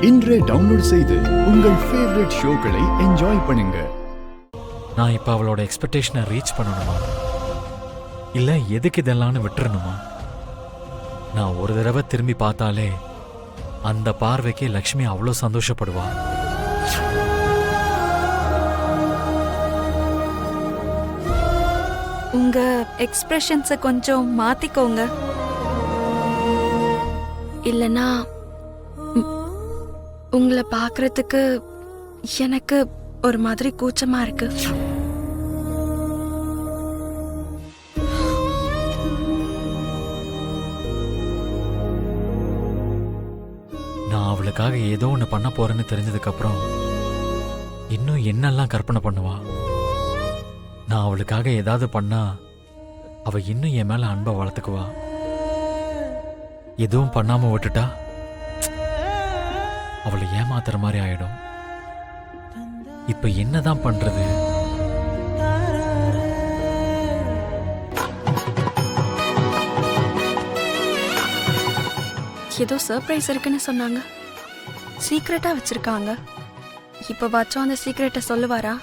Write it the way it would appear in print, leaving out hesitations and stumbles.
இன்றே டவுன்லோட் செய்து உங்கள் ஃபேவரட் ஷோக்களை என்ஜாய் பண்ணுங்க. நான் இப்ப அவளோட எக்ஸ்பெக்டேஷனை ரீச் பண்ணணுமா இல்ல எதுக்கு இதெல்லாம்னு விட்டுறணுமா? நான் ஒரு தடவை திரும்பி பார்த்தாலே அந்த பார்வைக்கு லக்ஷ்மி அவ்வளோ சந்தோஷப்படுவா. உங்க எக்ஸ்பிரஷன்ஸை கொஞ்சம் மாத்திக்கோங்க, இல்லனா உங்களை பார்க்கறதுக்கு எனக்கு ஒரு மாதிரி கூச்சமா இருக்கு. நான் அவளுக்காக ஏதோ ஒன்று பண்ண போறேன்னு தெரிஞ்சதுக்கு அப்புறம் இன்னும் என்னெல்லாம் கற்பனை பண்ணுவா. நான் அவளுக்காக ஏதாவது பண்ணா அவ இன்னும் என் மேல அன்பை வளர்த்துக்குவா. எதுவும் பண்ணாம விட்டுட்டா அவளை ஏமாத்துற மாதிரி ஆயிடும். இப்ப என்னதான் பண்றது? ஏதோ சர்ப்ரைஸ் இருக்குன்னு சொன்னாங்க, சீக்ரெட்டா வச்சிருக்காங்க. இப்ப வாச்சும் அந்த சீக்ரெட்டை சொல்லுவாரா?